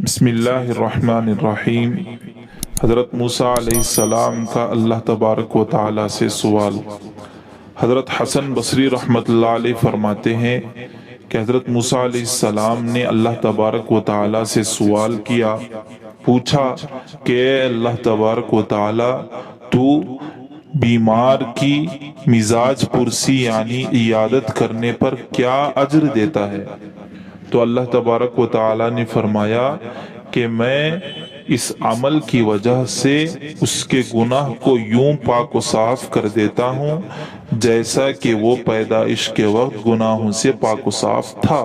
بسم اللہ الرحمن الرحیم۔ حضرت موسیٰ علیہ السلام کا اللہ تبارک و تعالی سے سوال۔ حضرت حسن بصری رحمۃ اللہ علیہ فرماتے ہیں کہ حضرت موسیٰ علیہ السلام نے اللہ تبارک و تعالی سے سوال کیا، پوچھا کہ اے اللہ تبارک و تعالی، تو بیمار کی مزاج پرسی یعنی عیادت کرنے پر کیا اجر دیتا ہے؟ تو اللہ تبارک و تعالی نے فرمایا کہ میں اس عمل کی وجہ سے اس کے گناہ کو یوں پاک و صاف کر دیتا ہوں جیسا کہ وہ پیدائش کے وقت گناہوں سے پاک و صاف تھا۔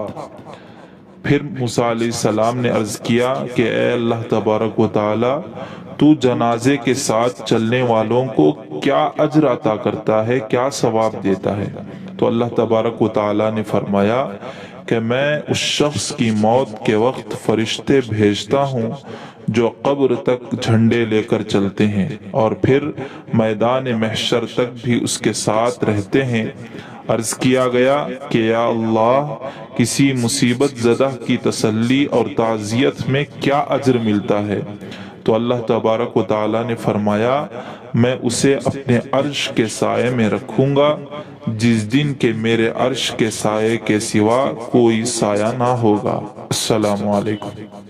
پھر موسیٰ علیہ السلام نے عرض کیا کہ اے اللہ تبارک و تعالی، تو جنازے کے ساتھ چلنے والوں کو کیا اجر عطا کرتا ہے، کیا ثواب دیتا ہے؟ تو اللہ تبارک و تعالی نے فرمایا کہ میں اس شخص کی موت کے وقت فرشتے بھیجتا ہوں جو قبر تک جھنڈے لے کر چلتے ہیں اور پھر میدان محشر تک بھی اس کے ساتھ رہتے ہیں۔ عرض کیا گیا کہ یا اللہ، کسی مصیبت زدہ کی تسلی اور تعزیت میں کیا اجر ملتا ہے؟ تو اللہ تبارک و تعالی نے فرمایا میں اسے اپنے عرش کے سائے میں رکھوں گا جس دن کہ میرے عرش کے سائے کے سوا کوئی سایہ نہ ہوگا۔ السلام علیکم۔